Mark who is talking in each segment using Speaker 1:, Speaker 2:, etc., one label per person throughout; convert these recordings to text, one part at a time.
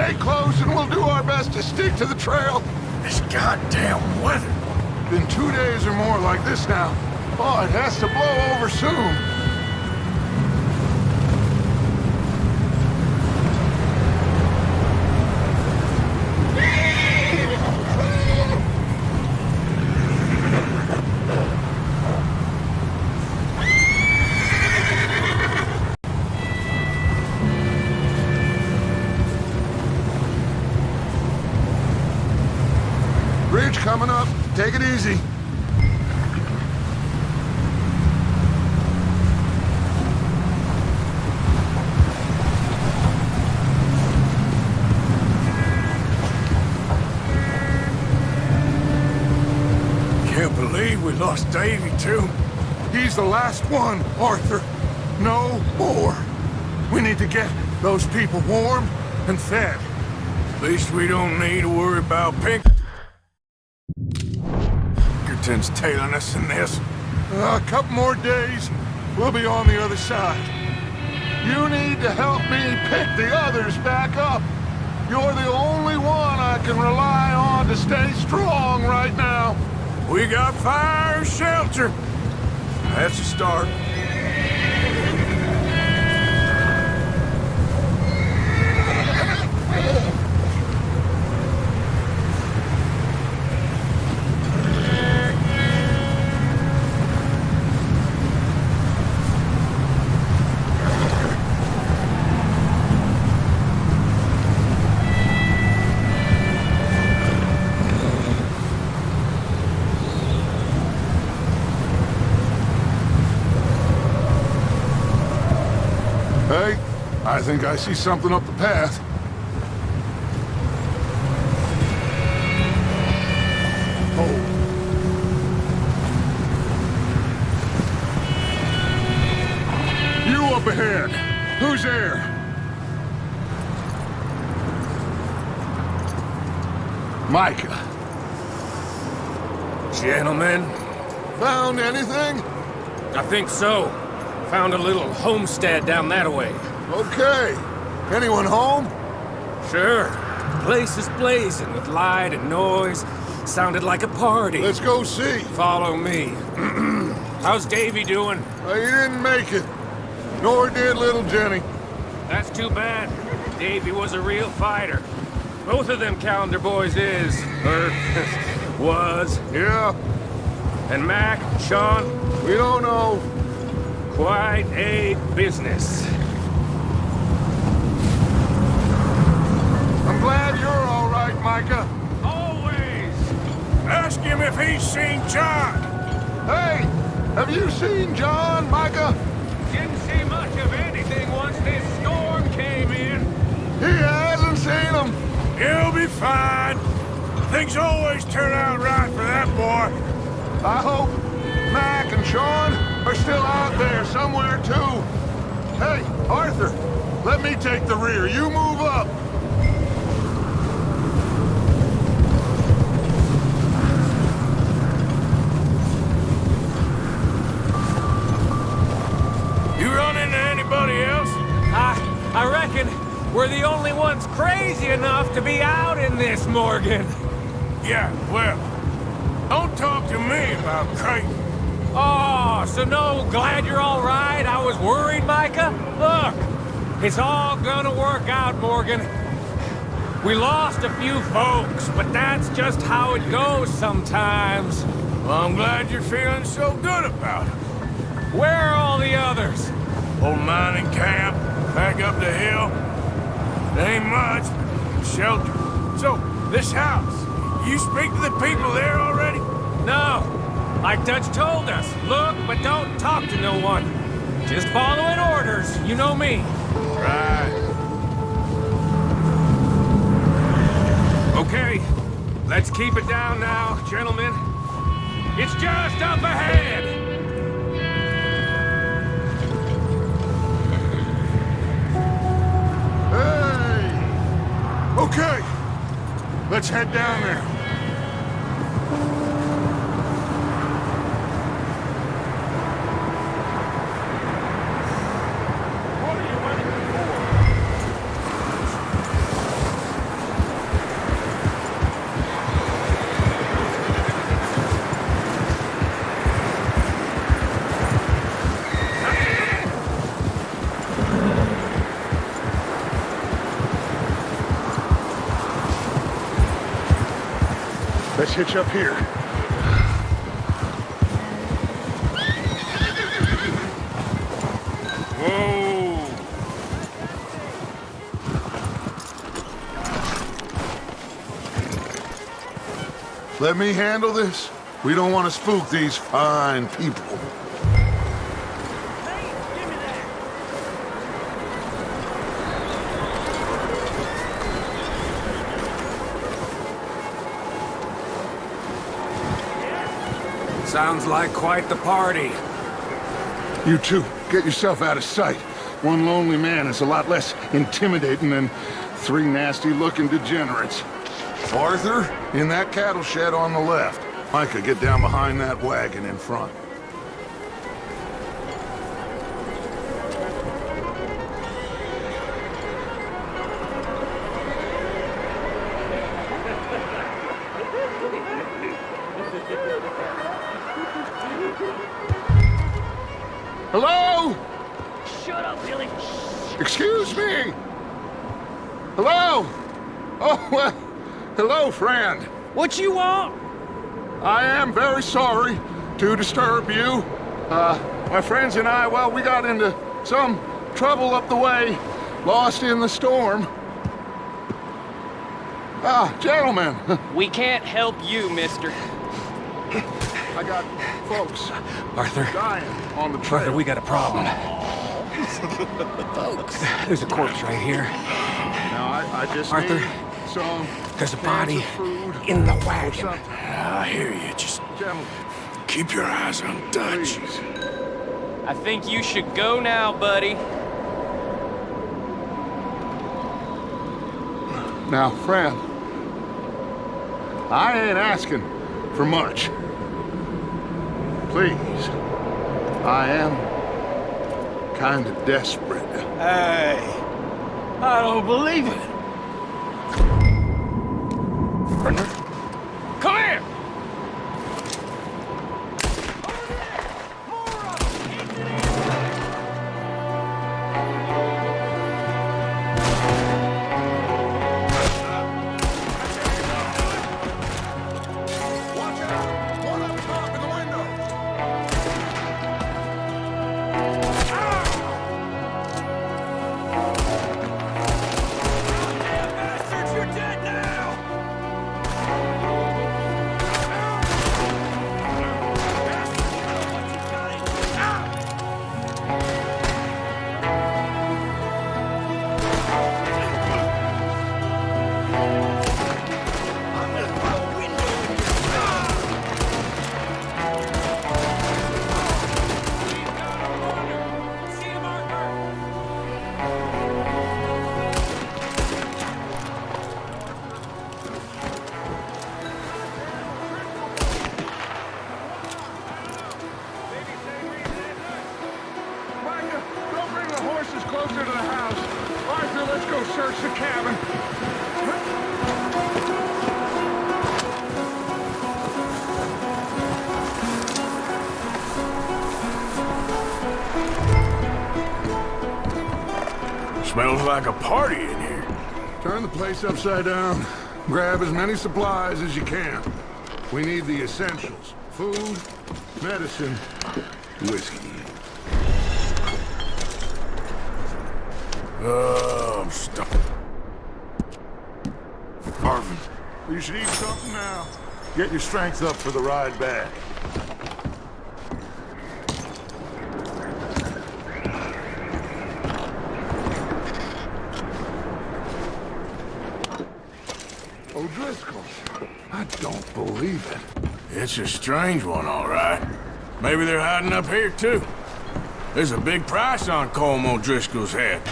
Speaker 1: Stay close and we'll do our best to stick to the trail.
Speaker 2: This goddamn weather.
Speaker 1: Been 2 days or more like this now. Oh, it has to blow over soon. Bridge coming up. Take it easy.
Speaker 2: Can't believe we lost Davy, too.
Speaker 1: He's the last one, Arthur. No more. We need to get those people warm and fed.
Speaker 2: At least we don't need to worry about Pinkerton's tailing us in this.
Speaker 1: A couple more days, we'll be on the other side. You need to help me pick the others back up. You're the only one I can rely on to stay strong right now.
Speaker 2: We got fire and shelter. That's a start.
Speaker 1: Hey, I think I see something up the path. Oh. You up ahead. Who's there? Micah.
Speaker 3: Gentlemen,
Speaker 1: Found anything?
Speaker 3: I think so. Found a little homestead down that way.
Speaker 1: Okay. Anyone home?
Speaker 3: Sure. Place is blazing with light and noise. Sounded like a party.
Speaker 1: Let's go see.
Speaker 3: Follow me. How's Davy doing?
Speaker 1: He didn't make it. Nor did little Jenny.
Speaker 3: That's too bad. Davy was a real fighter. Both of them Calendar boys is, or was.
Speaker 1: Yeah,
Speaker 3: And Mac, Sean,
Speaker 1: we don't know.
Speaker 3: quite a business.
Speaker 1: I'm glad you're all right, Micah.
Speaker 3: Always.
Speaker 2: Ask him if he's seen John.
Speaker 1: Hey, have you seen John, Micah?
Speaker 3: Didn't see much of anything once this storm came in.
Speaker 1: He hasn't seen him.
Speaker 2: He'll be fine. Things always turn out right for that boy.
Speaker 1: I hope Mac and Sean are still out there somewhere, too. Hey, Arthur, let me take the rear. You move up.
Speaker 2: You run into anybody else?
Speaker 3: I reckon we're the only ones crazy enough to be out in this, Morgan.
Speaker 2: Yeah, well, don't talk to me about Creighton.
Speaker 3: Oh, so no, glad you're all right? I was worried, Micah. Look, it's all gonna work out, Morgan. We lost a few folks, but that's just how it goes sometimes.
Speaker 2: Well, I'm glad you're feeling so good about it.
Speaker 3: Where are all the others?
Speaker 2: Old mining camp, back up the hill. There ain't much, but shelter. So, this house, you speak to the people there already?
Speaker 3: No, like Dutch told us. Look, but don't talk to no one. Just following orders, you know me.
Speaker 2: Right.
Speaker 3: Okay, let's keep it down now, gentlemen. It's just up ahead.
Speaker 1: Hey! Okay, let's head down there.
Speaker 3: What are you waiting
Speaker 1: Let's hitch up here.
Speaker 2: Whoa!
Speaker 1: Let me handle this. We don't want to spook these fine people.
Speaker 3: Sounds like quite the party.
Speaker 1: You two, get yourself out of sight. One lonely man is a lot less intimidating than three nasty-looking degenerates. Arthur, in that cattle shed on the left. Micah, get down behind that wagon in front. Hello?
Speaker 4: Shut up, Billy.
Speaker 1: Excuse me? Hello? Oh, well, hello, friend.
Speaker 4: What you want?
Speaker 1: I am very sorry to disturb you. My friends and I, well, we got into some trouble up the way, lost in the storm. Gentlemen,
Speaker 4: We can't help you, mister.
Speaker 1: I got folks
Speaker 3: Arthur,
Speaker 1: dying on the trail.
Speaker 3: Arthur, we got a problem. There's a corpse right here.
Speaker 1: Now, I just
Speaker 3: Arthur,
Speaker 1: need some
Speaker 3: There's a
Speaker 1: cans
Speaker 3: body
Speaker 1: of food
Speaker 3: in the
Speaker 1: or
Speaker 3: wagon.
Speaker 1: something.
Speaker 2: I hear you. Just
Speaker 1: Gentlemen,
Speaker 2: keep your eyes on Dutch.
Speaker 1: please.
Speaker 4: I think you should go now, buddy.
Speaker 1: Now, friend, I ain't asking for much. Please, I am kind of desperate.
Speaker 2: Hey, I don't believe it.
Speaker 4: Come here!
Speaker 1: Watch out! One up top in the window!
Speaker 2: Bastards, you're dead now!
Speaker 1: Micah, don't bring the horses closer to the house. Arthur, let's go search the cabin.
Speaker 2: Smells like a party in here.
Speaker 1: Turn the place upside down. Grab as many supplies as you can. We need the essentials. Food, medicine, whiskey.
Speaker 2: Oh, I'm stuck.
Speaker 1: Marvin, you should eat something now. Get your strength up for the ride back. O'Driscoll, I don't believe it.
Speaker 2: It's a strange one, all right. Maybe they're hiding up here, too. There's a big price on Colm O'Driscoll's head.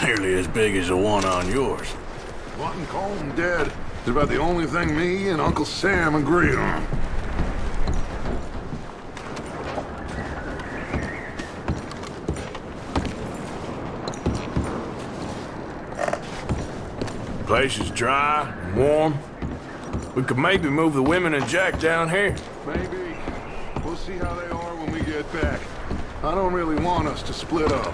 Speaker 2: Nearly as big as the one on yours.
Speaker 1: Wanting Colm dead is about the only thing me and Uncle Sam agree on.
Speaker 2: Place is dry and warm. We could maybe move the women and Jack down here.
Speaker 1: Maybe. We'll see how they are when we get back. I don't really want us to split up.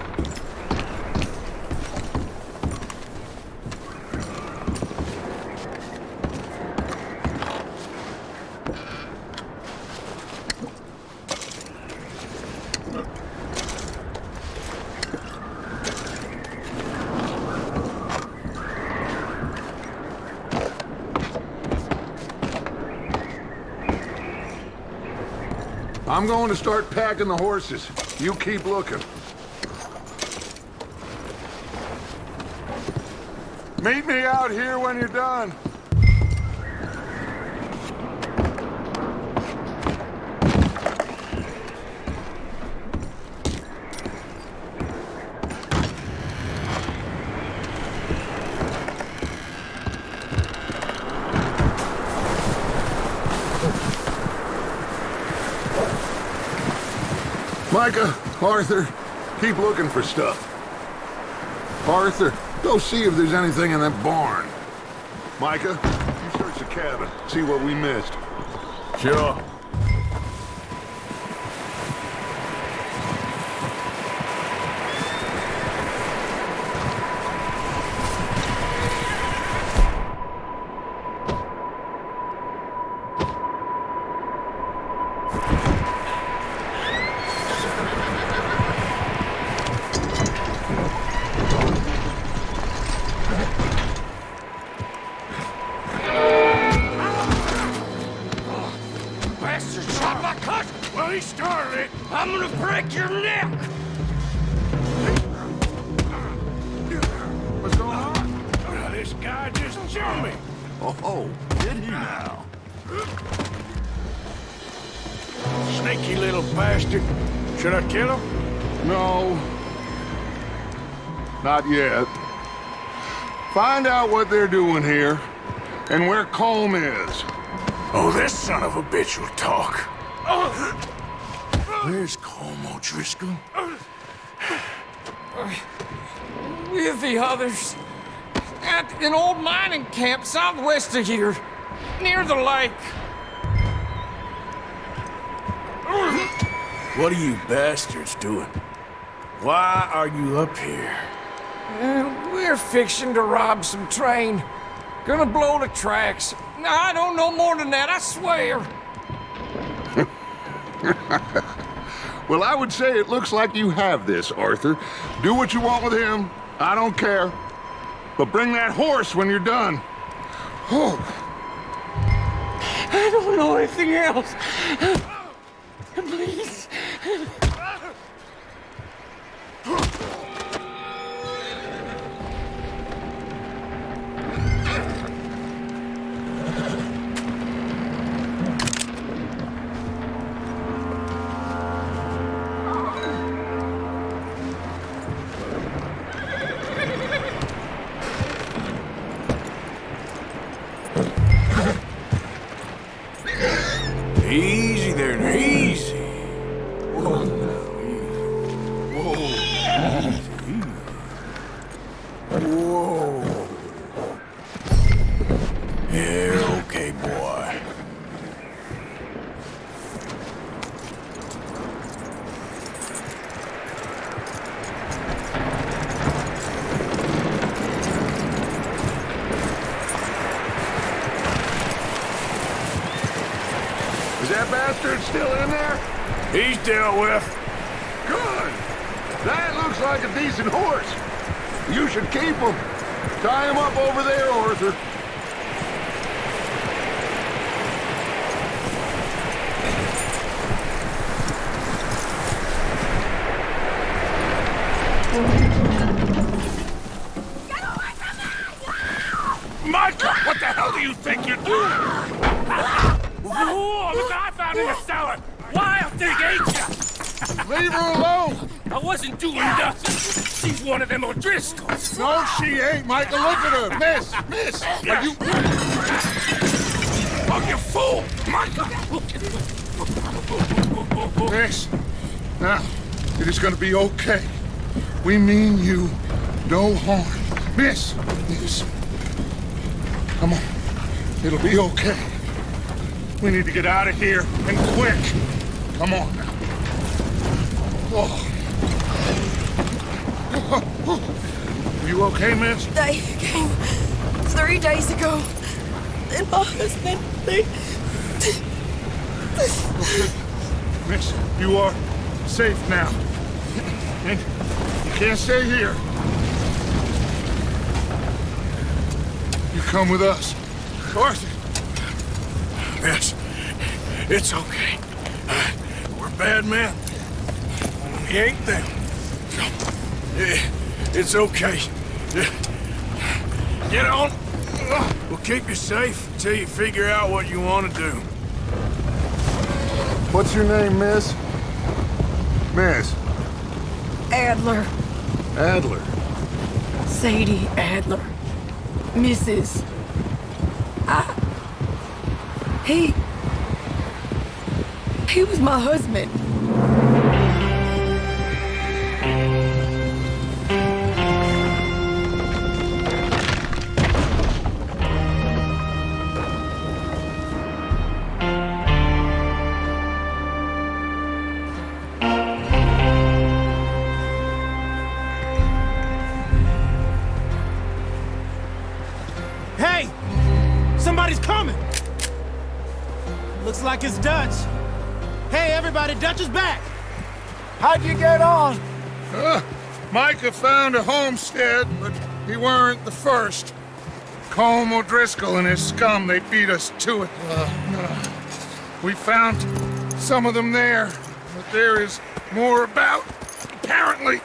Speaker 1: I'm going to start packing the horses. You keep looking. Meet me out here when you're done. Micah, Arthur, keep looking for stuff. Arthur, go see if there's anything in that barn. Micah, you search the cabin, see what we missed.
Speaker 2: Sure.
Speaker 3: Bastard shot my cousin!
Speaker 2: Well, he started it.
Speaker 3: I'm gonna break your neck!
Speaker 1: What's going on?
Speaker 2: Now, this guy just jumped me.
Speaker 1: Oh, did he now?
Speaker 2: Sneaky little bastard. Should I kill him?
Speaker 1: No. Not yet. Find out what they're doing here, and where Colm is.
Speaker 2: Oh, this son of a bitch will talk. Where's Colm O'Driscoll?
Speaker 3: With the others. At an old mining camp southwest of here. Near the lake.
Speaker 2: What are you bastards doing? Why are you up here?
Speaker 3: We're fixing to rob some train. Gonna blow the tracks. I don't know more than that, I swear.
Speaker 1: Well, I would say it looks like you have this, Arthur. Do what you want with him. I don't care. But bring that horse when you're done. Oh.
Speaker 3: I don't know anything else. Please.
Speaker 2: Easy there, now, easy. Whoa, Whoa. Yeah, okay, boy.
Speaker 1: Is that bastard still in there?
Speaker 2: He's dealt with.
Speaker 1: Good. That looks like a decent horse. You should keep him. Tie him up over there, Arthur.
Speaker 2: Micah, what the hell do you think you're doing?
Speaker 3: Oh, look what I found in the cellar. Wild thing, ain't ya?
Speaker 1: Leave her alone.
Speaker 3: I wasn't doing nothing. She's one of them O'Driscolls.
Speaker 1: No, she ain't, Micah. Look at her. Miss. Are you...
Speaker 2: Oh, you fool! Micah!
Speaker 1: Miss. Now, it is gonna be okay. We mean you no harm. Miss. Come on. It'll be okay. We need to get out of here, and quick. Come on now. Oh. You okay, miss?
Speaker 5: They came 3 days ago. And my husband,
Speaker 1: Miss, you are safe now. And you can't stay here. You come with us. Arthur!
Speaker 2: Miss, it's okay. We're bad men. We ain't them. It's okay. Get on. We'll keep you safe until you figure out what you want to do.
Speaker 1: What's your name, miss? Miss
Speaker 5: Adler.
Speaker 1: Adler.
Speaker 5: Sadie Adler. Mrs. He was my husband.
Speaker 6: Hey! Somebody's coming! Looks like it's Dutch. Hey, everybody, Dutch is back! How'd you get on?
Speaker 1: Micah found a homestead, but he weren't the first. Colm O'Driscoll and his scum, they beat us to it. We found some of them there, but there is more about, apparently.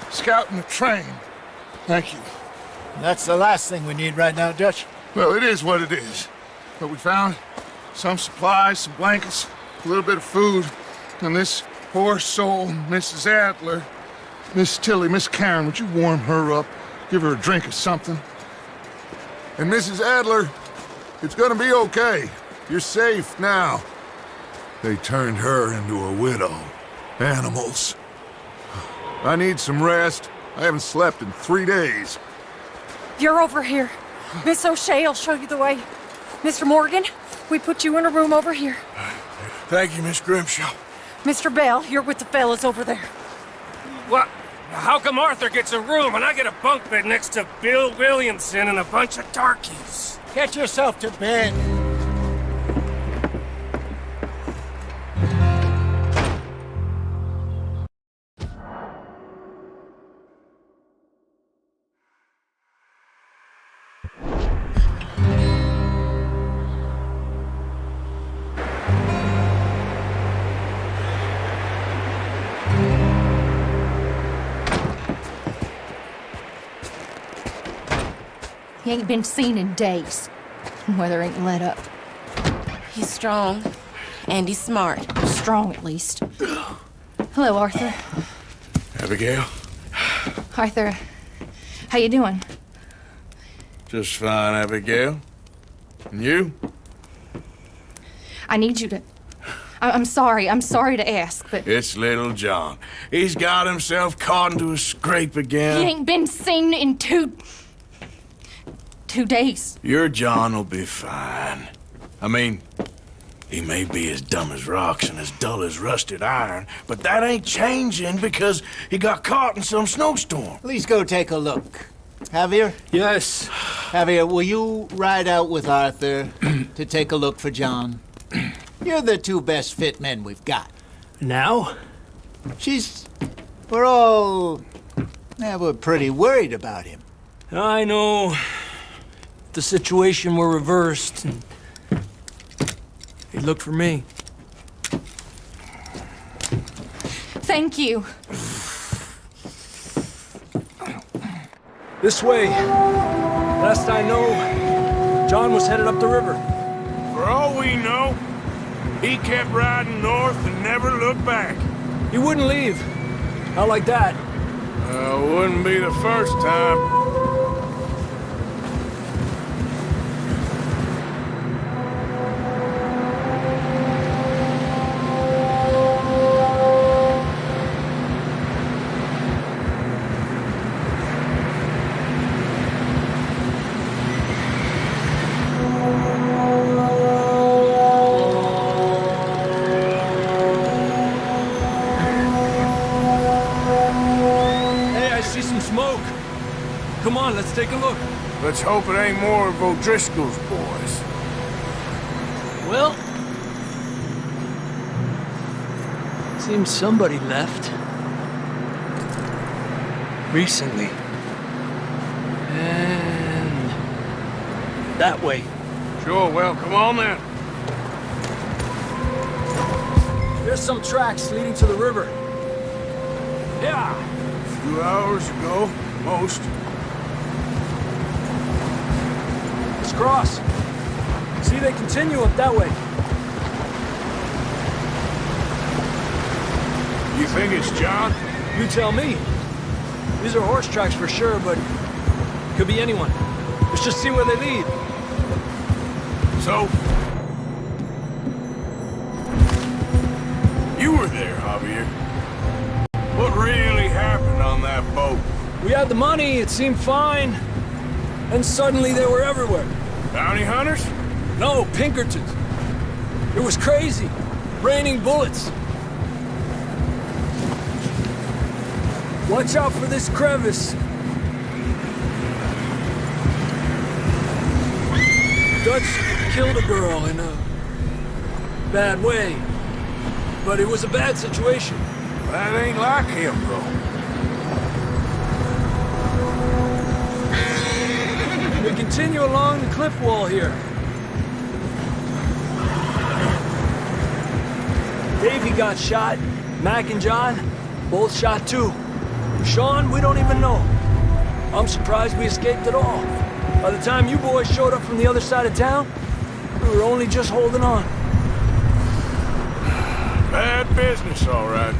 Speaker 1: Scouting the train. Thank you.
Speaker 6: That's the last thing we need right now, Dutch.
Speaker 1: Well, it is what it is. But we found some supplies, some blankets, a little bit of food, and this poor soul, Mrs. Adler, Miss Tilly, Miss Karen, would you warm her up? Give her a drink or something? And Mrs. Adler, it's gonna be okay. You're safe now. They turned her into a widow. Animals. I need some rest. I haven't slept in 3 days.
Speaker 7: You're over here. Miss O'Shea will show you the way. Mr. Morgan, we put you in a room over here.
Speaker 2: Thank you, Miss Grimshaw.
Speaker 7: Mr. Bell, you're with the fellas over there.
Speaker 3: What? How come Arthur gets a room and I get a bunk bed next to Bill Williamson and a bunch of darkies?
Speaker 6: Get yourself to bed.
Speaker 7: He ain't been seen in days. Weather ain't let up.
Speaker 5: He's strong, and he's smart.
Speaker 7: Strong, at least. Hello, Arthur.
Speaker 2: Abigail?
Speaker 7: Arthur, how you doing?
Speaker 2: Just fine, Abigail. And you?
Speaker 7: I need you to... I'm sorry to ask, but...
Speaker 2: It's little John. He's got himself caught into a scrape again.
Speaker 7: He ain't been seen in 2 days.
Speaker 2: Your John will be fine. I mean, he may be as dumb as rocks and as dull as rusted iron, but that ain't changing because he got caught in some snowstorm.
Speaker 8: Please go take a look. Javier?
Speaker 6: Yes.
Speaker 8: Javier, will you ride out with Arthur to take a look for John? You're the 2 best fit men we've got.
Speaker 6: Now?
Speaker 8: We're all... we're pretty worried about him.
Speaker 6: I know. If the situation were reversed, and he'd look for me.
Speaker 7: Thank you.
Speaker 6: This way. Last I know, John was headed up the river.
Speaker 2: For all we know, he kept riding north and never looked back.
Speaker 6: He wouldn't leave. Not like that.
Speaker 2: Wouldn't be the first time.
Speaker 6: Come on, let's take a look.
Speaker 2: Let's hope it ain't more of O'Driscoll's boys.
Speaker 6: Well, seems somebody left. Recently. And that way.
Speaker 2: Sure, well, come on then.
Speaker 6: There's some tracks leading to the river. Yeah.
Speaker 2: A few hours ago, most.
Speaker 6: Let's cross. See, they continue up that way.
Speaker 2: You think it's John?
Speaker 6: You tell me. These are horse tracks for sure, but could be anyone. Let's just see where they lead.
Speaker 2: So, you were there, Javier. What really happened on that boat?
Speaker 6: We had the money, it seemed fine. And suddenly they were everywhere.
Speaker 2: Bounty hunters?
Speaker 6: No, Pinkertons. It was crazy. Raining bullets. Watch out for this crevice. Dutch killed a girl in a bad way. But it was a bad situation.
Speaker 2: That ain't like him, bro.
Speaker 6: We continue along the cliff wall here. Davey got shot. Mac and John, both shot too. Sean, we don't even know. I'm surprised we escaped at all. By the time you boys showed up from the other side of town, we were only just holding on.
Speaker 2: Bad business, all right.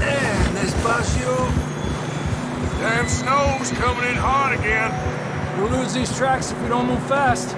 Speaker 6: And despacio.
Speaker 2: Damn snow's coming in hard again.
Speaker 6: We'll lose these tracks if we don't move fast.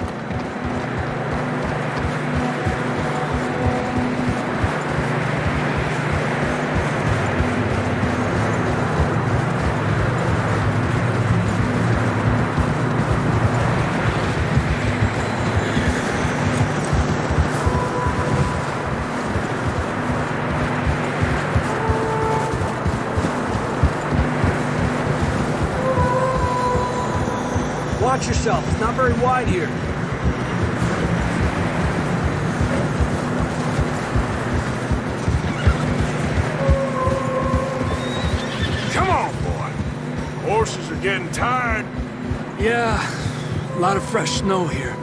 Speaker 6: Watch yourself. It's not very wide here.
Speaker 2: Come on, boy. Horses are getting tired.
Speaker 6: Yeah, a lot of fresh snow here.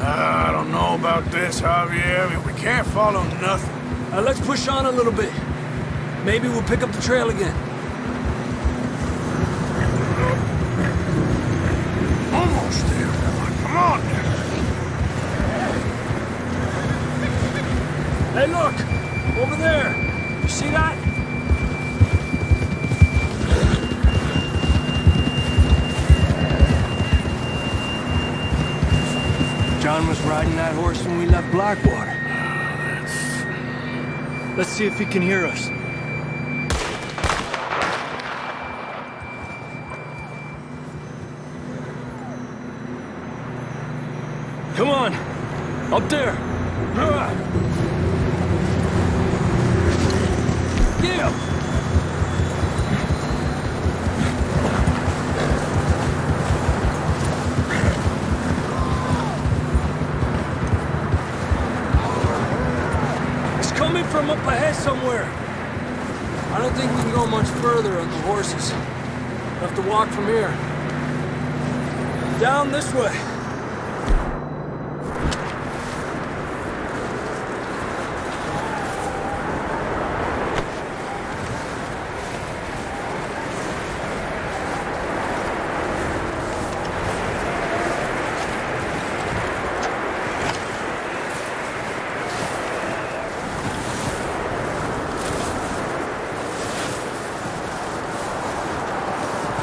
Speaker 2: I don't know about this, Javier. I mean, we can't follow nothing.
Speaker 6: Let's push on a little bit. Maybe we'll pick up the trail again.
Speaker 2: Almost there, boy. Come on now.
Speaker 6: Hey, look! Over there! You see that? John was riding that horse when we left Blackwater. Let's see if he can hear us. Come on! Up there! Yeah! It's coming from up ahead somewhere. I don't think we can go much further on the horses. We'll have to walk from here. Down this way.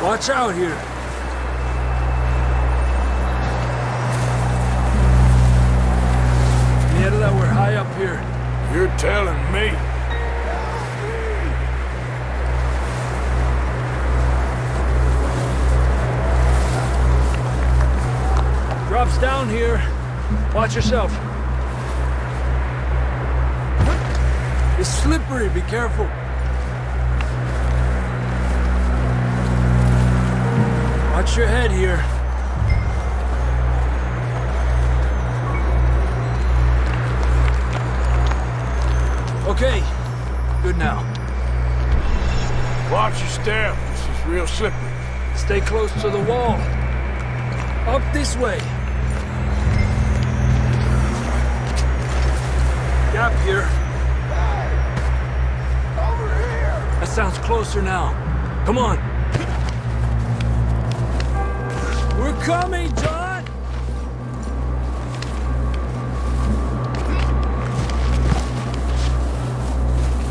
Speaker 6: Watch out here. Yeah, that we're high up here.
Speaker 2: You're telling me.
Speaker 6: Drops down here. Watch yourself. It's slippery, be careful. Watch your head here. Okay, good now.
Speaker 2: Watch your step. This is real slippery.
Speaker 6: Stay close to the wall. Up this way. gap here.
Speaker 1: Over here!
Speaker 6: That sounds closer now. Come on. We're coming, John!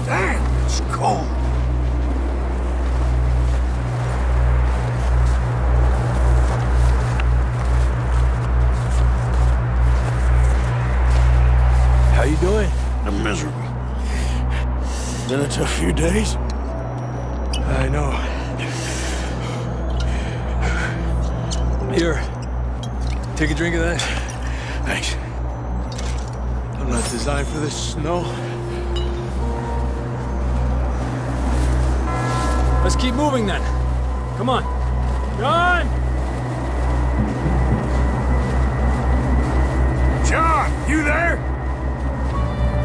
Speaker 2: Damn, it's cold.
Speaker 6: How you doing?
Speaker 2: I'm miserable. Been a tough few days.
Speaker 6: I know. Here. Take a drink of that.
Speaker 2: Thanks.
Speaker 6: I'm not designed for this snow. Let's keep moving then. Come on. John!
Speaker 2: John, you there?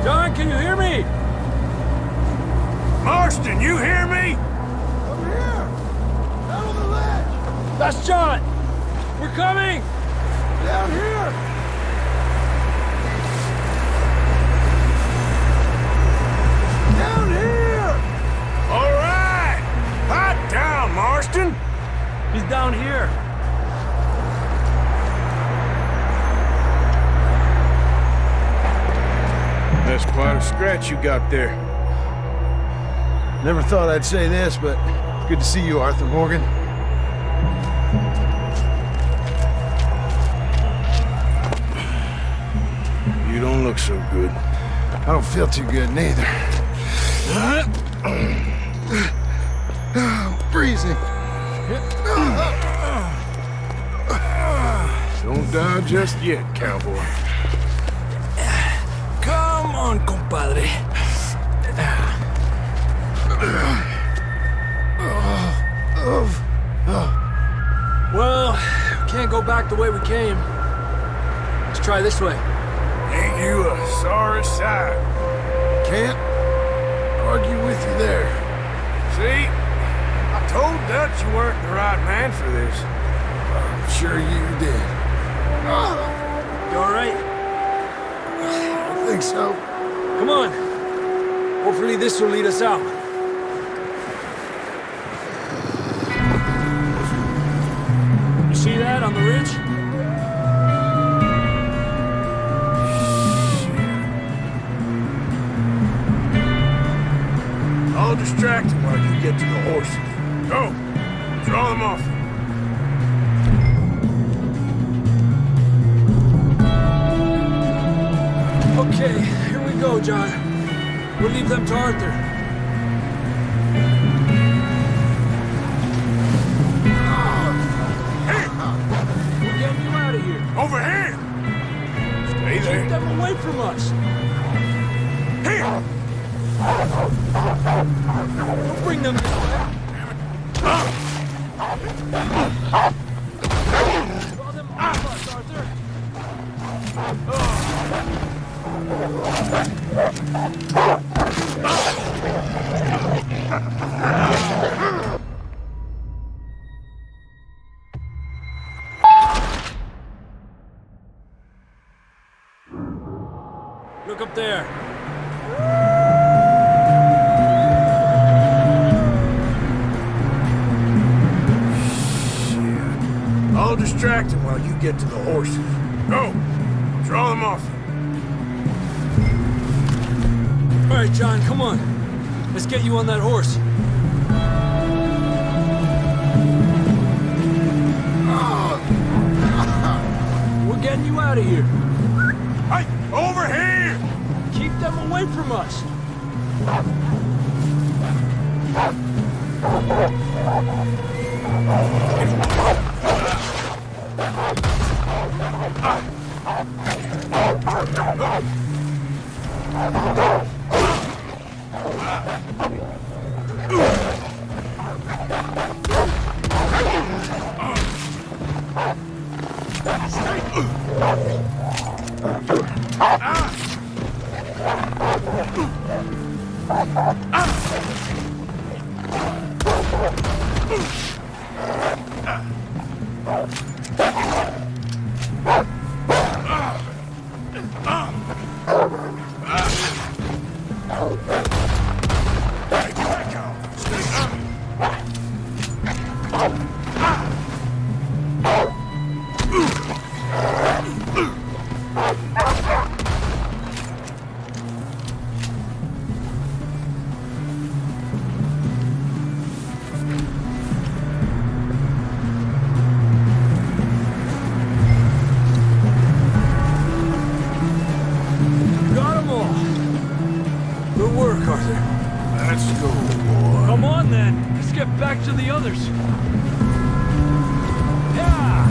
Speaker 6: John, can you hear me?
Speaker 2: Marston, you hear me?
Speaker 1: Over here! Down on the ledge!
Speaker 6: That's John! We're coming!
Speaker 1: Down here! Down here!
Speaker 2: All right. Hot down, Marston.
Speaker 6: He's down here.
Speaker 2: That's quite a scratch you got there.
Speaker 9: Never thought I'd say this, but good to see you, Arthur Morgan.
Speaker 2: You don't look so good.
Speaker 9: I don't feel too good neither. Freezing.
Speaker 2: Don't die just yet, cowboy.
Speaker 6: Come on, compadre. Well, can't go back the way we came. Let's try this way.
Speaker 2: Ain't you a sorry sight?
Speaker 9: Can't argue with you there.
Speaker 2: See? I told Dutch you weren't the right man for this.
Speaker 9: I'm sure you did.
Speaker 6: You all right?
Speaker 9: I think so.
Speaker 6: Come on. Hopefully this will lead us out. You see that on the ridge?
Speaker 2: I'll distract him while you get to the horses. Go! Draw them off.
Speaker 6: Okay, here we go, John. We'll leave them to Arthur. We're getting you out of here.
Speaker 2: Over here! Stay
Speaker 6: Keep
Speaker 2: there.
Speaker 6: them away from us.
Speaker 2: Here!
Speaker 6: Don't bring them this way. Draw them off us, Arthur. Look up there.
Speaker 2: I'll distract him while you get to the horses. Go! Draw them off.
Speaker 6: All right, John, come on. Let's get you on that horse. We're getting you out of here.
Speaker 2: Hey! Over here!
Speaker 6: Keep them away from us. others. Yeah,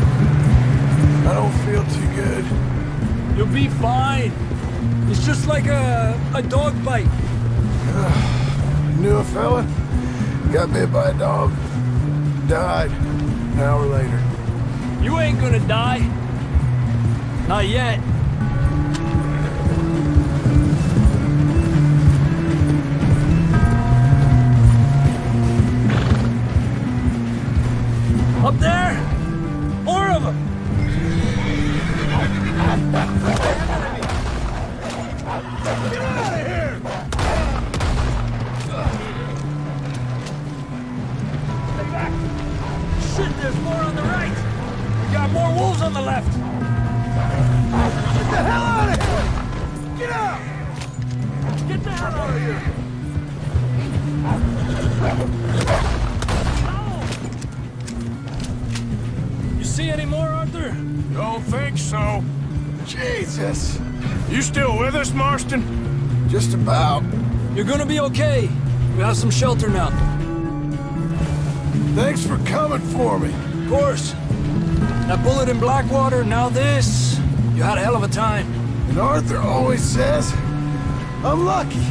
Speaker 2: I don't feel too good.
Speaker 6: you'll be fine. It's just like a dog bite.
Speaker 2: Knew a fella, got bit by a dog, died an hour later.
Speaker 6: You ain't gonna die. Not yet. Up there? More of them! Shit, there's more on the right! We got more wolves on the left! Get the hell out of here! Get out! Get the hell out of here! You see any more, Arthur?
Speaker 2: Don't think so. Jesus! You still with us, Marston? Just about.
Speaker 6: You're gonna be okay. We have some shelter now.
Speaker 2: Thanks for coming for me.
Speaker 6: Of course. That bullet in Blackwater, now this. You had a hell of a time.
Speaker 2: And Arthur always says, I'm lucky.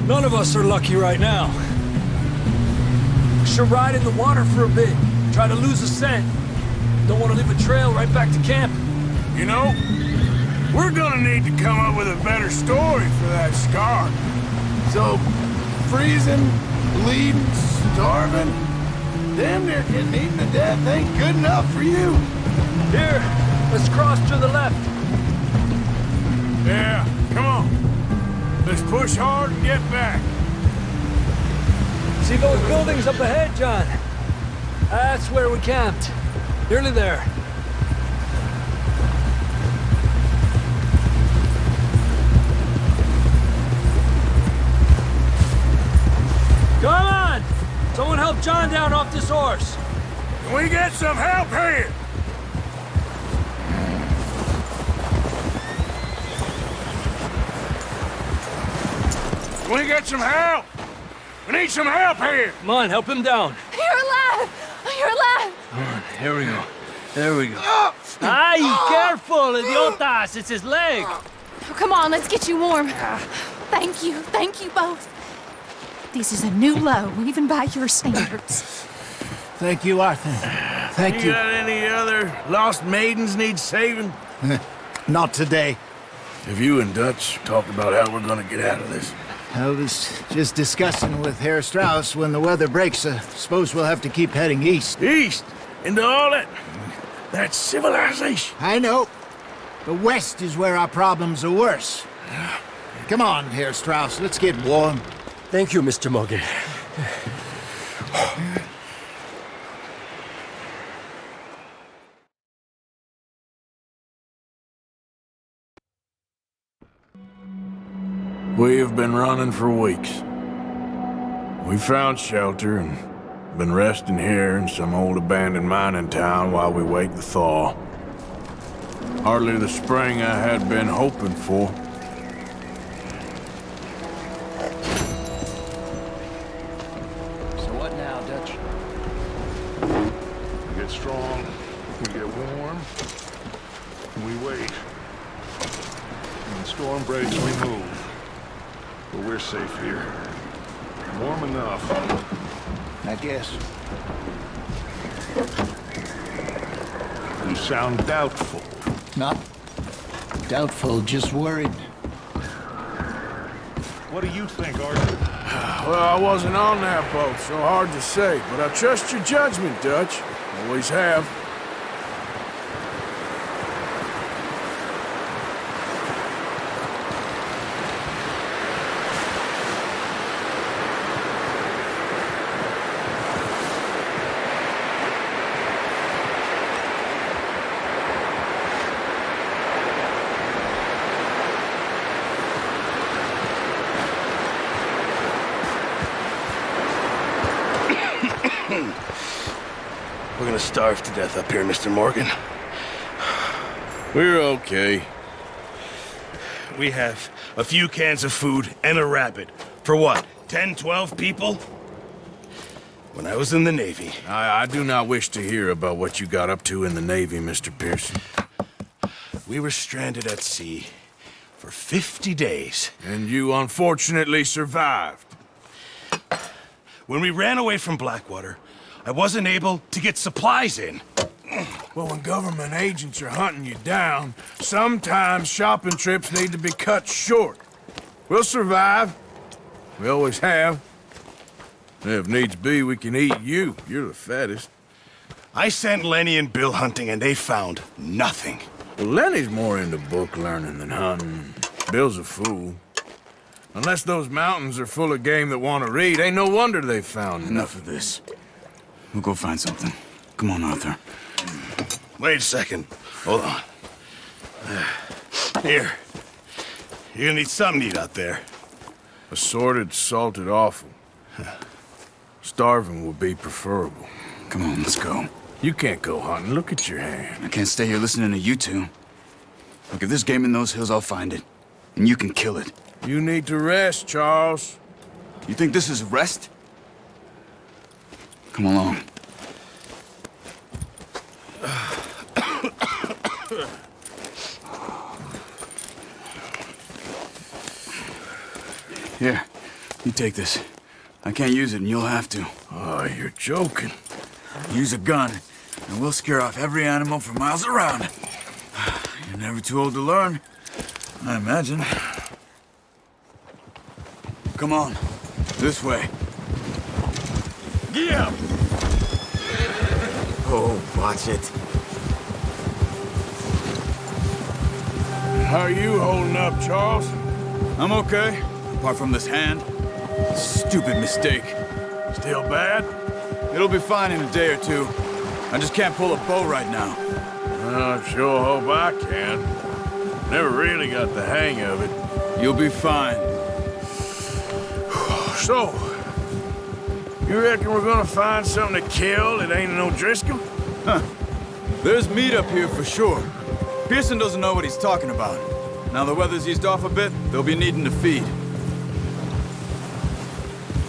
Speaker 6: None of us are lucky right now. We should ride in the water for a bit. Try to lose a scent. Don't want to leave a trail right back to camp.
Speaker 2: You know, we're gonna need to come up with a better story for that scar. So, freezing, bleeding, starving, damn near getting eaten to death ain't good enough for you.
Speaker 6: Here, let's cross to the left.
Speaker 2: Yeah, come on. Let's push hard and get back.
Speaker 6: See those buildings up ahead, John? That's where we camped. Nearly there. Come on! Someone help John down off this horse.
Speaker 2: Can we get some help here? Can we get some help? We need some help here.
Speaker 6: Come on, help him down.
Speaker 5: You're alive! You're alive!
Speaker 6: Come on, here we go. There we go. Ay, careful, idiotas! It's his leg!
Speaker 5: Oh, come on, let's get you warm. Thank you both. This is a new low, even by your standards.
Speaker 8: Thank you, Arthur. Thank you.
Speaker 2: Got any other lost maidens need saving?
Speaker 8: Not today.
Speaker 2: Have you and Dutch talked about how we're gonna get out of this?
Speaker 8: I was just discussing with Herr Strauss when the weather breaks. Suppose we'll have to keep heading east.
Speaker 2: East? Into all that civilization?
Speaker 8: I know. The west is where our problems are worse. Come on, Herr Strauss, let's get warm.
Speaker 6: Thank you, Mr. Morgan.
Speaker 2: We have been running for weeks. We found shelter and been resting here in some old abandoned mining town while we wait the thaw. Hardly the spring I had been hoping for.
Speaker 6: So what now, Dutch?
Speaker 1: We get strong, we get warm, and we wait. When the storm breaks, we move. But we're safe here. Warm enough,
Speaker 8: I guess.
Speaker 1: You sound doubtful.
Speaker 8: Not doubtful, just worried.
Speaker 1: What do you think, Arthur?
Speaker 2: Well, I wasn't on that boat, so hard to say. But I trust your judgment, Dutch. Always have.
Speaker 10: We're gonna starve to death up here, Mr. Morgan.
Speaker 2: We're okay.
Speaker 10: We have a few cans of food and a rabbit. For what, 10, 12 people? when I was in the Navy.
Speaker 2: I do not wish to hear about what you got up to in the Navy, Mr. Pearson.
Speaker 10: We were stranded at sea for 50 days.
Speaker 2: And you unfortunately survived.
Speaker 10: When we ran away from Blackwater, I wasn't able to get supplies in.
Speaker 2: Well, when government agents are hunting you down, sometimes shopping trips need to be cut short. We'll survive. We always have. And if needs be, we can eat you. You're the fattest.
Speaker 10: I sent Lenny and Bill hunting, and they found nothing.
Speaker 2: Well, Lenny's more into book learning than hunting. Bill's a fool. Unless those mountains are full of game that want to read, ain't no wonder they found
Speaker 11: Enough of this. We'll go find something. Come on, Arthur.
Speaker 10: Wait a second. Hold on. Here. You're gonna need something to eat out there.
Speaker 2: Assorted, salted offal. Starving would be preferable.
Speaker 11: Come on, let's go.
Speaker 2: You can't go hunting. Look at your hand.
Speaker 11: I can't stay here listening to you two. Look, if there's game in those hills, I'll find it. And you can kill it.
Speaker 2: You need to rest, Charles.
Speaker 11: You think this is rest? Come along. Here, you take this. I can't use it, and you'll have to.
Speaker 2: Oh, you're joking.
Speaker 11: Use a gun, and we'll scare off every animal for miles around. You're never too old to learn, I imagine. Come on, this way.
Speaker 10: Yeah.
Speaker 11: Oh, watch it.
Speaker 2: How are you holding up, Charles?
Speaker 11: I'm okay, apart from this hand. Stupid mistake.
Speaker 2: Still bad?
Speaker 11: It'll be fine in a day or two. I just can't pull a bow right now.
Speaker 2: I sure hope I can. Never really got the hang of it.
Speaker 11: You'll be fine.
Speaker 2: So, you reckon we're gonna find something to kill that ain't no Driscoll?
Speaker 11: Huh. There's meat up here for sure. Pearson doesn't know what he's talking about. Now the weather's eased off a bit, they'll be needing to feed.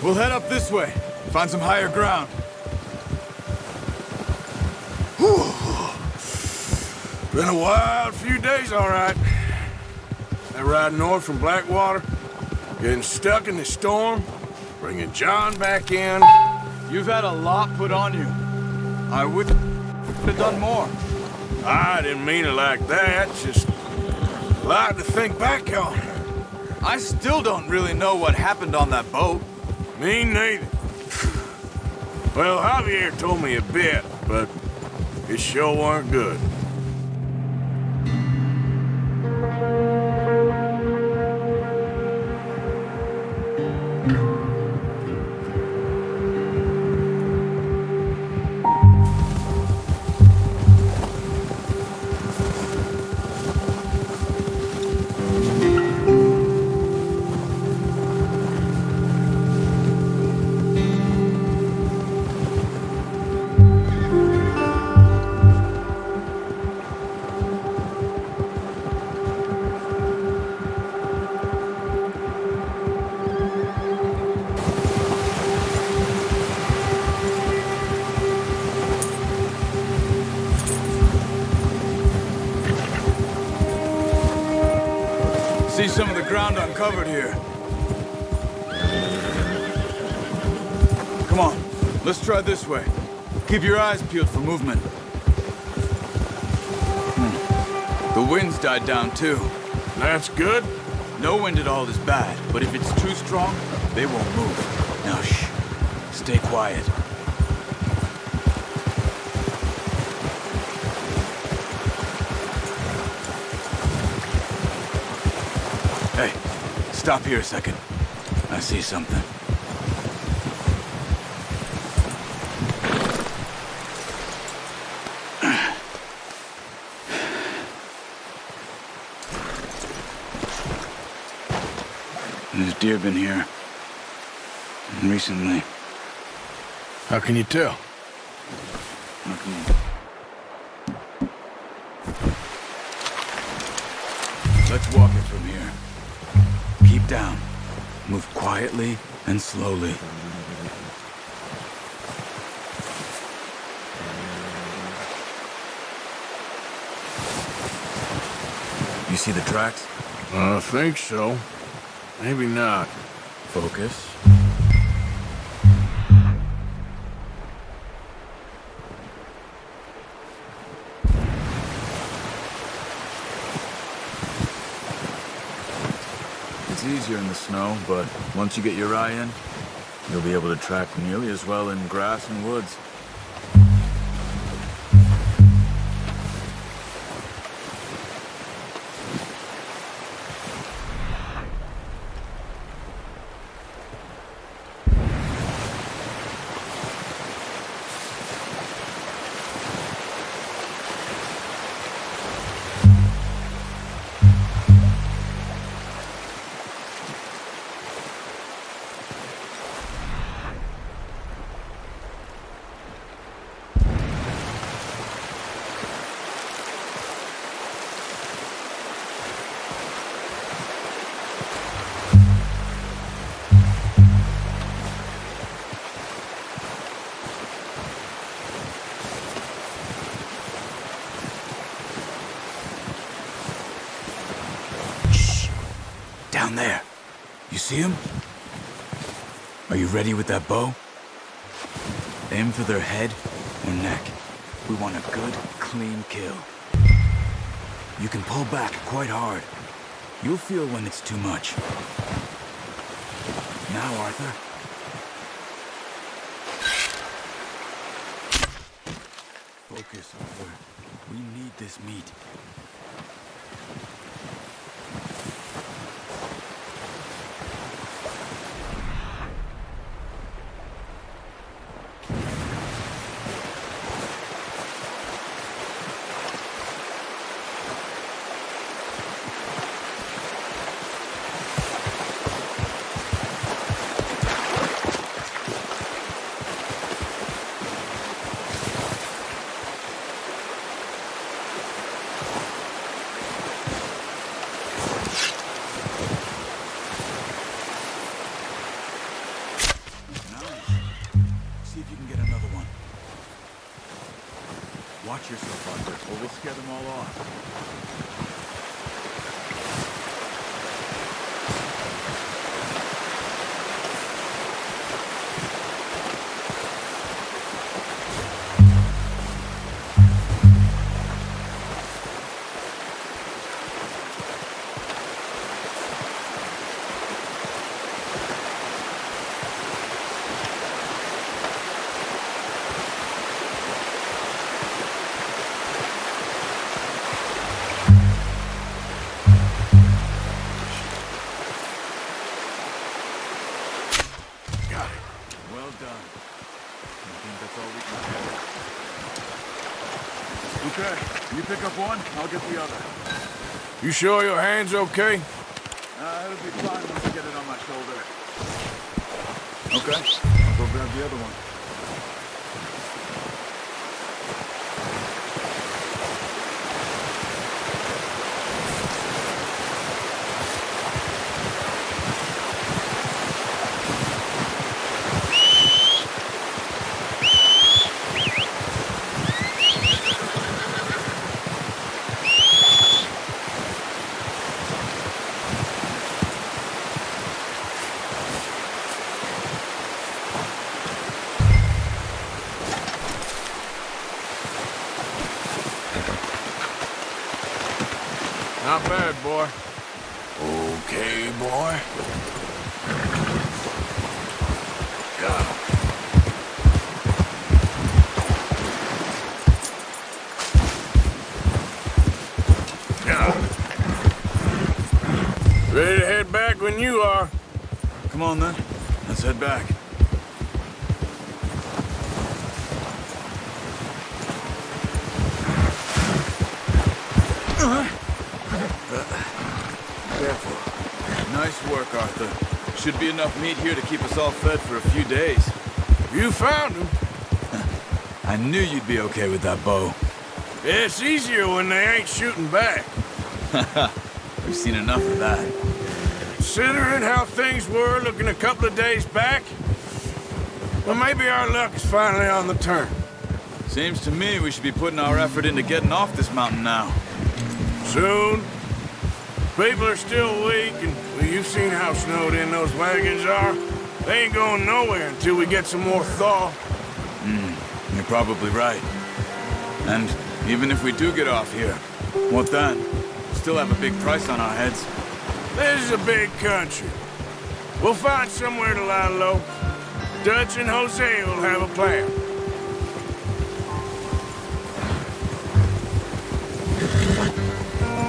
Speaker 11: We'll head up this way, find some higher ground.
Speaker 2: Been a wild few days, all right. That ride north from Blackwater, getting stuck in the storm, bringing John back in.
Speaker 11: You've had a lot put on you. I wouldn't have done more.
Speaker 2: I didn't mean it like that, just a lot to think back on.
Speaker 11: I still don't really know what happened on that boat.
Speaker 2: Me neither. Well, Javier told me a bit, but it sure weren't good.
Speaker 11: See some of the ground uncovered here. Come on, let's try this way. Keep your eyes peeled for movement. The wind's died down too.
Speaker 2: That's good.
Speaker 11: No wind at all is bad, but if it's too strong, they won't move. Now shh, stay quiet. Hey, stop here a second. I see something. There's deer been here. Recently.
Speaker 2: How can you tell?
Speaker 11: Let's walk it from here. Keep down. Move quietly and slowly. You see the tracks?
Speaker 2: I think so. Maybe not.
Speaker 11: Focus. It's easier in the snow, but once you get your eye in, you'll be able to track nearly as well in grass and woods. Down there. You see him? Are you ready with that bow? Aim for their head or neck. We want a good, clean kill. You can pull back quite hard. You'll feel when it's too much. Now, Arthur. Focus, Arthur. We need this meat. Watch yourself, Arthur, or we'll scare them all off. Okay, you pick up one, I'll get the other.
Speaker 2: You sure your hand's okay?
Speaker 11: It'll be fine once I get it on my shoulder. Okay, I'll go grab the other one.
Speaker 2: Not bad, boy. Okay, boy. Got him. Ready to head back when you are.
Speaker 11: Come on, then. Let's head back. Careful. Nice work, Arthur. Should be enough meat here to keep us all fed for a few days.
Speaker 2: You found him.
Speaker 11: I knew you'd be okay with that bow.
Speaker 2: It's easier when they ain't shooting back.
Speaker 11: We've seen enough of that.
Speaker 2: Considering how things were looking a couple of days back, well, maybe our luck is finally on the turn.
Speaker 11: Seems to me we should be putting our effort into getting off this mountain now.
Speaker 2: Soon. People are still weak, and well, you've seen how snowed in those wagons are. They ain't going nowhere until we get some more thaw.
Speaker 11: You're probably right. And even if we do get off here, what then? We still have a big price on our heads.
Speaker 2: This is a big country. We'll find somewhere to lie low. Dutch and Hosea will have a plan.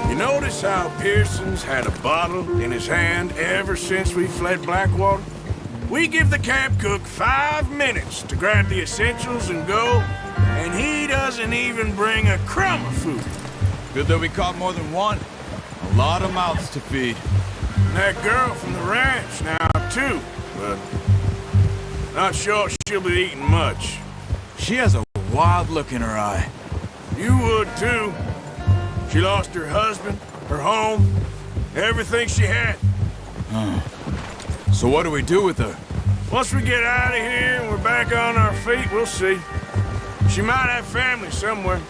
Speaker 2: You notice how Pearson's had a bottle in his hand ever since we fled Blackwater? We give the camp cook 5 minutes to grab the essentials and go, and he doesn't even bring a crumb of food.
Speaker 11: Good that we caught more than one. A lot of mouths to feed.
Speaker 2: And that girl from the ranch now, too, but not sure she'll be eating much.
Speaker 11: She has a wild look in her eye.
Speaker 2: You would, too. She lost her husband, her home, everything she had.
Speaker 11: So what do we do with her?
Speaker 2: Once we get out of here and we're back on our feet, we'll see. She might have family somewhere.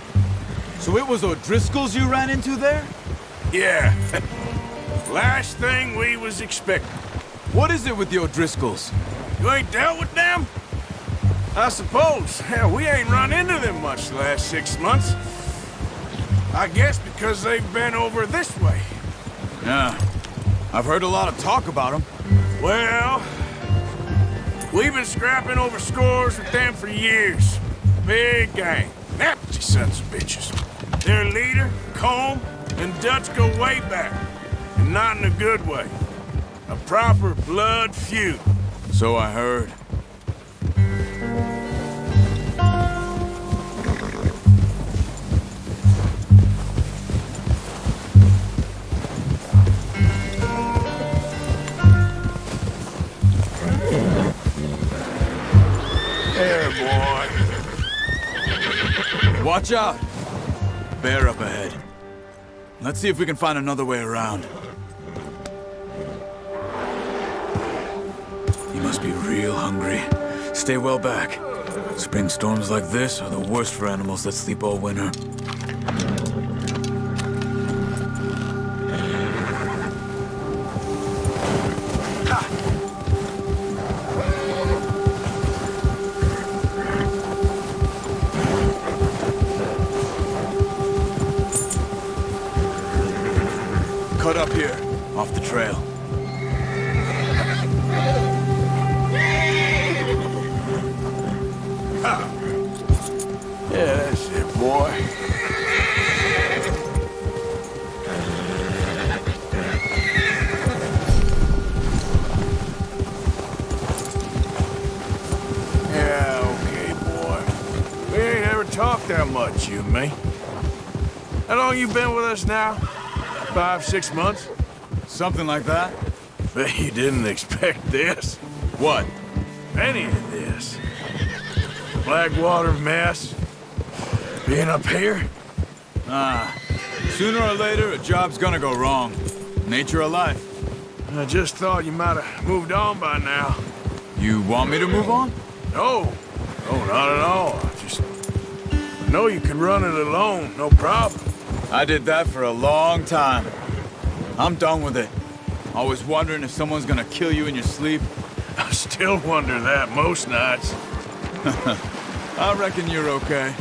Speaker 11: So it was O'Driscoll's you ran into there?
Speaker 2: Yeah. Last thing we was expecting.
Speaker 11: What is it with the O'Driscolls?
Speaker 2: You ain't dealt with them? I suppose. Hell, we ain't run into them much the last 6 months. I guess because they've been over this way.
Speaker 11: Yeah. I've heard a lot of talk about them.
Speaker 2: Well, we've been scrapping over scores with them for years. Big gang. Nasty sons of bitches. Their leader, Colm, and Dutch go way back. And not in a good way. A proper blood feud.
Speaker 11: So I heard.
Speaker 2: There, boy.
Speaker 11: Watch out! Bear up ahead. Let's see if we can find another way around. You must be real hungry. Stay well back. Spring storms like this are the worst for animals that sleep all winter. Cut up here, off the trail.
Speaker 2: Yeah, that's it, boy. Yeah, okay, boy. We ain't ever talked that much, you and me. How long you been with us now? 5, 6 months?
Speaker 11: Something like that?
Speaker 2: Bet you didn't expect this.
Speaker 11: What?
Speaker 2: Any of this. Blackwater mess. Being up here?
Speaker 11: Sooner or later, a job's gonna go wrong. Nature of life.
Speaker 2: I just thought you might have moved on by now.
Speaker 11: You want me to move on?
Speaker 2: No. No, not at all. I know you can run it alone, no problem.
Speaker 11: I did that for a long time. I'm done with it. Always wondering if someone's gonna kill you in your sleep.
Speaker 2: I still wonder that most nights.
Speaker 11: I reckon you're okay.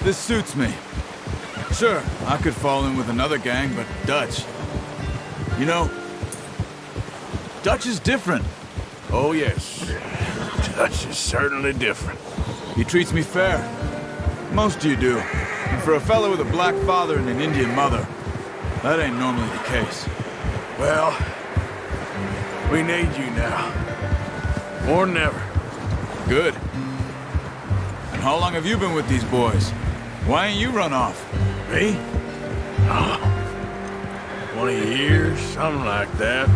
Speaker 11: This suits me. Sure, I could fall in with another gang, but Dutch... You know, Dutch is different.
Speaker 2: Oh, yes. Dutch is certainly different.
Speaker 11: He treats me fair. Most of you do. And for a fellow with a black father and an Indian mother, that ain't normally the case.
Speaker 2: Well, we need you now. More than ever.
Speaker 11: Good. And how long have you been with these boys? Why ain't you run off?
Speaker 2: Me? Oh, 20 years, something like that.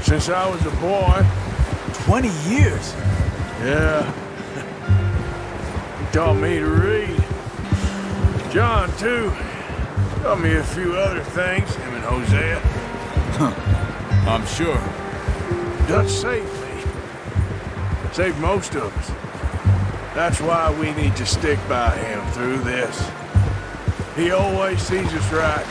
Speaker 2: Since I was a boy.
Speaker 11: 20 years?
Speaker 2: Yeah. He taught me to read. John, too. Taught me a few other things, him and Hosea.
Speaker 11: I'm sure.
Speaker 2: Dutch saved me. Saved most of us. That's why we need to stick by him through this. He always sees us right.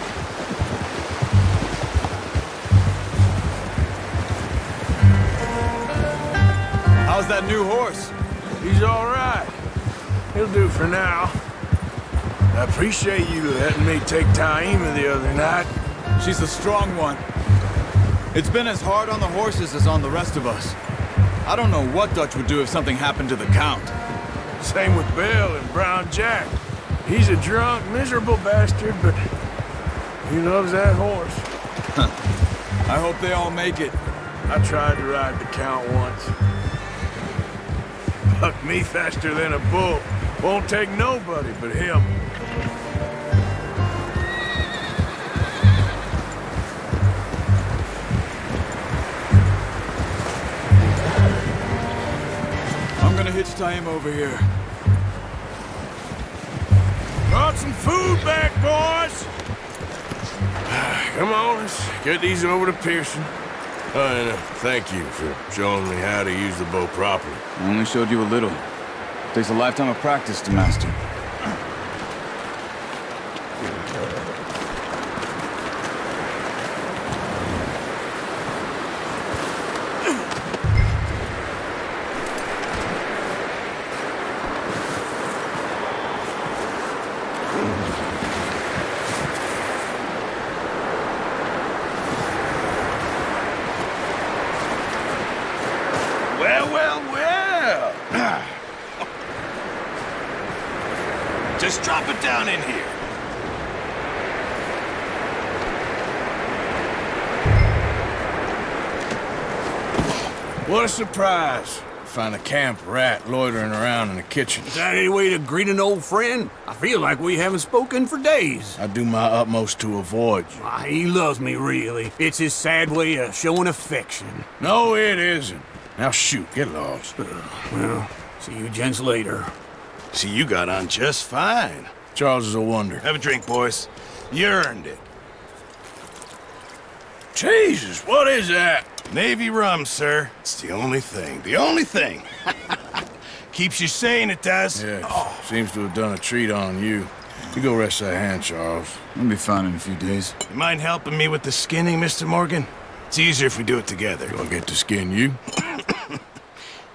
Speaker 11: How's that new horse?
Speaker 2: He's all right. He'll do for now. I appreciate you letting me take Taima the other night.
Speaker 11: She's a strong one. It's been as hard on the horses as on the rest of us. I don't know what Dutch would do if something happened to the Count.
Speaker 2: Same with Bill and Brown Jack. He's a drunk, miserable bastard, but he loves that horse.
Speaker 11: I hope they all make it.
Speaker 2: I tried to ride the Count once. Bucked me faster than a bull. Won't take nobody but him.
Speaker 11: I'm gonna hitch Taima over here.
Speaker 2: Brought some food back, boys! Come on, let's get these over to Pearson. And thank you for showing me how to use the bow properly.
Speaker 11: I only showed you a little. Takes a lifetime of practice to master.
Speaker 10: Well. Just drop it down in here.
Speaker 2: What a surprise. Find a camp rat loitering around in the kitchen.
Speaker 3: Is that any way to greet an old friend? I feel like we haven't spoken for days.
Speaker 2: I do my utmost to avoid you.
Speaker 3: He loves me, really. It's his sad way of showing affection.
Speaker 2: No, it isn't. Now shoot, get lost.
Speaker 3: Well, see you gents later.
Speaker 10: See, you got on just fine.
Speaker 2: Charles is a wonder.
Speaker 10: Have a drink, boys. You earned it.
Speaker 2: Jesus, what is that?
Speaker 10: Navy rum, sir. It's the only thing. The only thing. Keeps you sane, it does.
Speaker 2: Yeah, seems to have done a treat on you. You go rest that hand, Charles.
Speaker 11: I'll be fine in a few days.
Speaker 10: You mind helping me with the skinning, Mr. Morgan? It's easier if we do it together.
Speaker 2: Gonna get to skin you?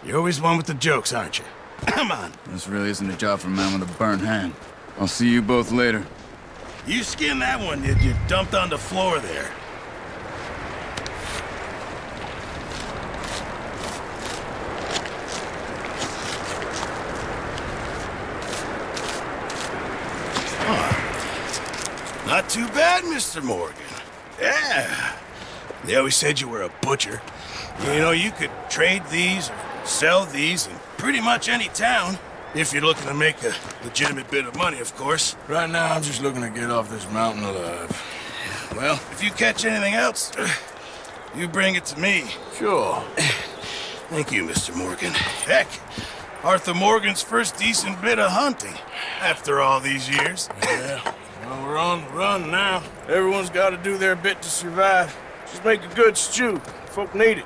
Speaker 10: You're always one with the jokes, aren't you? Come on.
Speaker 11: This really isn't a job for a man with a burnt hand. I'll see you both later.
Speaker 10: You skinned that one you dumped on the floor there. Not too bad, Mr. Morgan. Yeah. They always said you were a butcher. You know, you could trade these or sell these in pretty much any town. If you're looking to make a legitimate bit of money, of course.
Speaker 2: Right now, I'm just looking to get off this mountain alive.
Speaker 10: Well, if you catch anything else, you bring it to me.
Speaker 2: Sure.
Speaker 10: Thank you, Mr. Morgan. Heck, Arthur Morgan's first decent bit of hunting after all these years.
Speaker 2: Yeah. Well, we're on the run now. Everyone's got to do their bit to survive. Just make a good stew. Folk need it.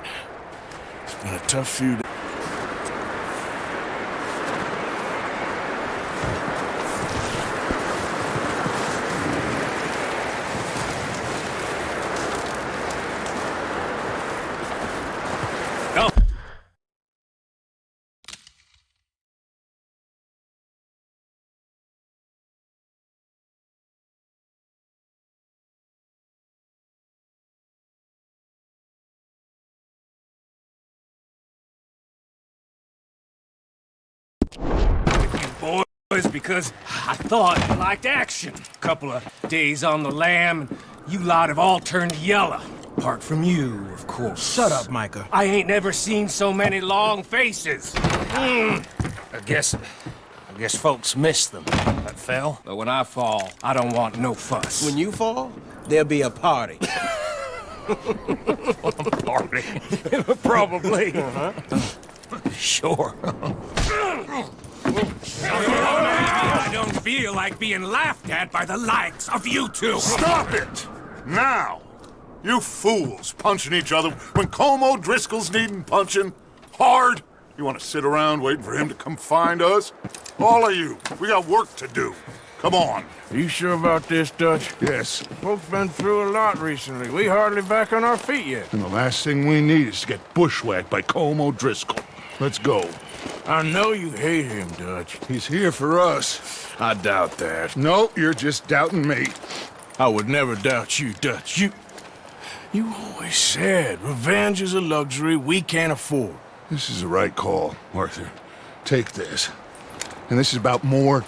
Speaker 2: It's been a tough few days.
Speaker 3: Boys, because I thought you liked action. Couple of days on the lam, and you lot have all turned yellow. Apart from you, of course.
Speaker 10: Shut up, Micah.
Speaker 3: I ain't never seen so many long faces. I guess folks miss them. That fell. But when I fall, I don't want no fuss.
Speaker 12: When you fall, there'll be a party.
Speaker 3: Party? Probably. Sure. I don't feel like being laughed at by the likes of you two.
Speaker 1: Stop it! Now! You fools punching each other when Colm O'Driscoll's needing punching. Hard! You want to sit around waiting for him to come find us? All of you, we got work to do. Come on.
Speaker 2: Are you sure about this, Dutch?
Speaker 1: Yes.
Speaker 2: Folks been through a lot recently. We hardly back on our feet yet.
Speaker 1: And the last thing we need is to get bushwhacked by Colm O'Driscoll. Let's go.
Speaker 2: I know you hate him, Dutch.
Speaker 1: He's here for us.
Speaker 2: I doubt that.
Speaker 1: No, you're just doubting me.
Speaker 2: I would never doubt you, Dutch. You always said revenge is a luxury we can't afford.
Speaker 1: This is the right call, Arthur. Take this. And this is about more